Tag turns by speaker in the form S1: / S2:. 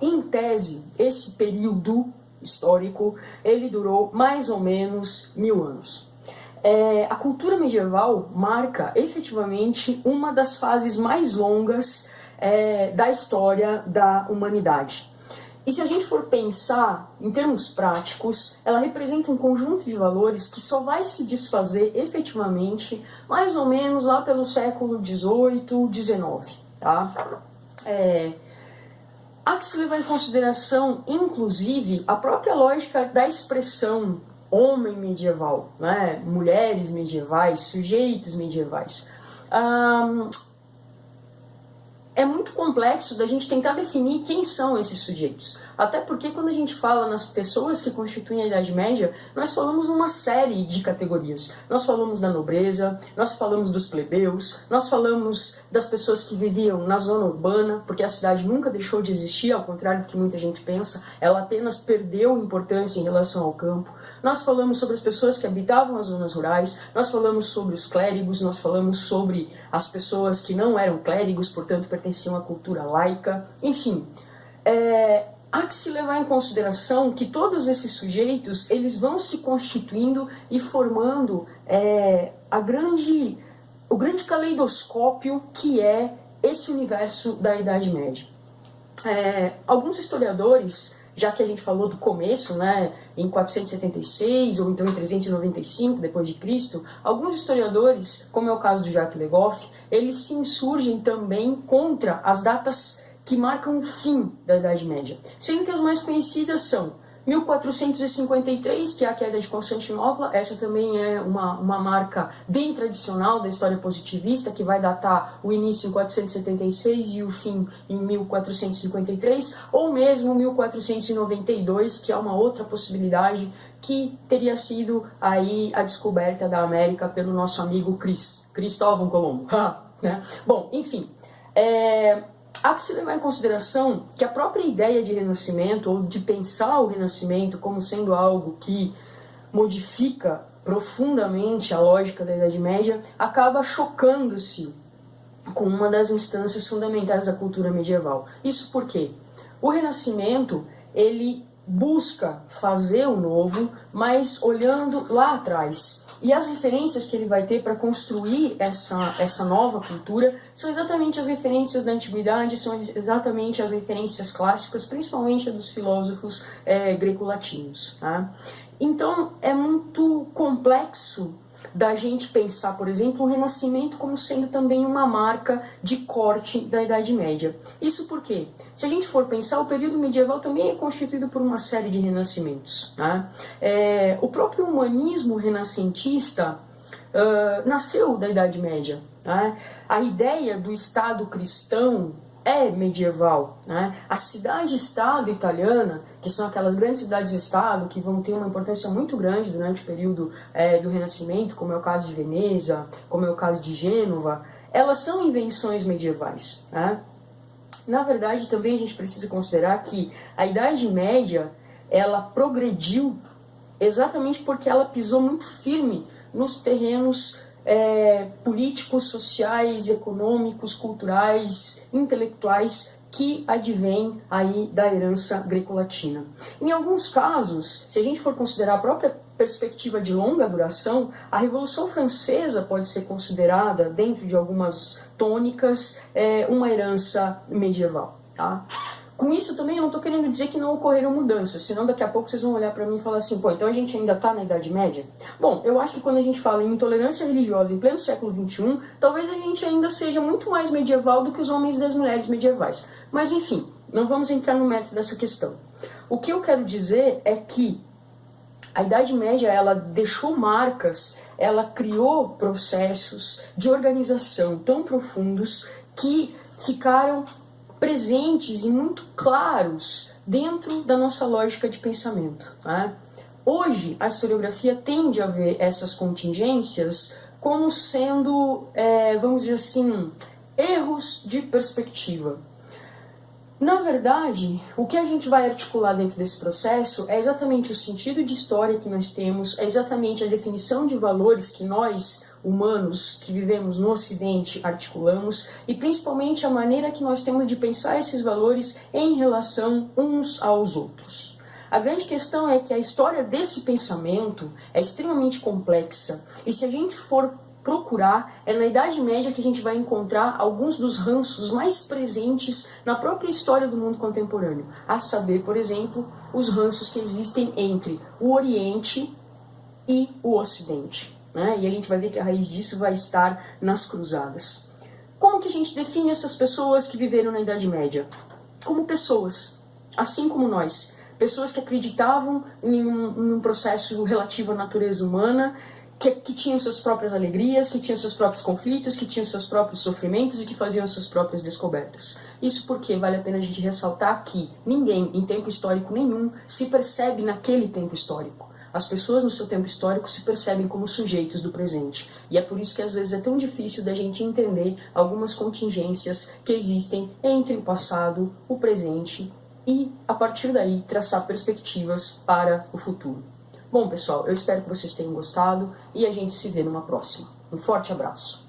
S1: Em tese, esse período histórico, ele durou mais ou menos 1000 anos. A cultura medieval marca efetivamente uma das fases mais longas da história da humanidade. E se a gente for pensar em termos práticos, ela representa um conjunto de valores que só vai se desfazer efetivamente mais ou menos lá pelo século XVIII, XIX. Tá? Há que se levar em consideração, inclusive, a própria lógica da expressão homem medieval, né? Mulheres medievais, sujeitos medievais. É muito complexo da gente tentar definir quem são esses sujeitos. Até porque quando a gente fala nas pessoas que constituem a Idade Média, nós falamos numa série de categorias. Nós falamos da nobreza, nós falamos dos plebeus, nós falamos das pessoas que viviam na zona urbana, porque a cidade nunca deixou de existir, ao contrário do que muita gente pensa, ela apenas perdeu importância em relação ao campo. Nós falamos sobre as pessoas que habitavam as zonas rurais, nós falamos sobre os clérigos, nós falamos sobre as pessoas que não eram clérigos, portanto pertenciam à cultura laica, enfim. Há que se levar em consideração que todos esses sujeitos, eles vão se constituindo e formando o grande caleidoscópio que é esse universo da Idade Média. Alguns historiadores, já que a gente falou do começo, né, em 476 ou então em 395 depois de Cristo, alguns historiadores, como é o caso do Jacques Le Goff, eles se insurgem também contra as datas que marcam o fim da Idade Média, sendo que as mais conhecidas são 1453, que é a queda de Constantinopla. Essa também é uma marca bem tradicional da história positivista, que vai datar o início em 476 e o fim em 1453, ou mesmo 1492, que é uma outra possibilidade, que teria sido aí a descoberta da América pelo nosso amigo Cristóvão Colombo. Né? Bom, enfim, há que se levar em consideração que a própria ideia de renascimento, ou de pensar o renascimento como sendo algo que modifica profundamente a lógica da Idade Média, acaba chocando-se com uma das instâncias fundamentais da cultura medieval. Isso porque o renascimento, ele busca fazer o novo, mas olhando lá atrás. E as referências que ele vai ter para construir essa nova cultura são exatamente as referências da antiguidade, são exatamente as referências clássicas, principalmente a dos filósofos greco-latinos. Tá? Então é muito complexo da gente pensar, por exemplo, o Renascimento como sendo também uma marca de corte da Idade Média. Isso porque, se a gente for pensar, o período medieval também é constituído por uma série de renascimentos. Né? O próprio humanismo renascentista nasceu da Idade Média. Né? A ideia do Estado cristão é medieval. Né? A cidade-estado italiana, que são aquelas grandes cidades-estado que vão ter uma importância muito grande durante o período do Renascimento, como é o caso de Veneza, como é o caso de Gênova, elas são invenções medievais. Né? Na verdade, também a gente precisa considerar que a Idade Média, ela progrediu exatamente porque ela pisou muito firme nos terrenos políticos, sociais, econômicos, culturais, intelectuais que advêm aí da herança greco-latina. Em alguns casos, se a gente for considerar a própria perspectiva de longa duração, a Revolução Francesa pode ser considerada, dentro de algumas tônicas, uma herança medieval. Tá? Com isso também eu não estou querendo dizer que não ocorreram mudanças, senão daqui a pouco vocês vão olhar para mim e falar assim, pô, então a gente ainda está na Idade Média? Bom, eu acho que quando a gente fala em intolerância religiosa em pleno século XXI, talvez a gente ainda seja muito mais medieval do que os homens e as mulheres medievais. Mas enfim, não vamos entrar no mérito dessa questão. O que eu quero dizer é que a Idade Média, ela deixou marcas, ela criou processos de organização tão profundos que ficaram presentes e muito claros dentro da nossa lógica de pensamento. Né? Hoje, a historiografia tende a ver essas contingências como sendo, vamos dizer assim, erros de perspectiva. Na verdade, o que a gente vai articular dentro desse processo é exatamente o sentido de história que nós temos, é exatamente a definição de valores que nós, humanos, que vivemos no Ocidente, articulamos, e principalmente a maneira que nós temos de pensar esses valores em relação uns aos outros. A grande questão é que a história desse pensamento é extremamente complexa, e se a gente for procurar, é na Idade Média que a gente vai encontrar alguns dos ranços mais presentes na própria história do mundo contemporâneo, a saber, por exemplo, os ranços que existem entre o Oriente e o Ocidente, né? E a gente vai ver que a raiz disso vai estar nas cruzadas. Como que a gente define essas pessoas que viveram na Idade Média? Como pessoas, assim como nós, pessoas que acreditavam em um processo relativo à natureza humana, que tinham suas próprias alegrias, que tinham seus próprios conflitos, que tinham seus próprios sofrimentos e que faziam suas próprias descobertas. Isso porque vale a pena a gente ressaltar que ninguém, em tempo histórico nenhum, se percebe naquele tempo histórico. As pessoas no seu tempo histórico se percebem como sujeitos do presente. E é por isso que às vezes é tão difícil da gente entender algumas contingências que existem entre o passado, o presente e, a partir daí, traçar perspectivas para o futuro. Bom, pessoal, eu espero que vocês tenham gostado e a gente se vê numa próxima. Um forte abraço!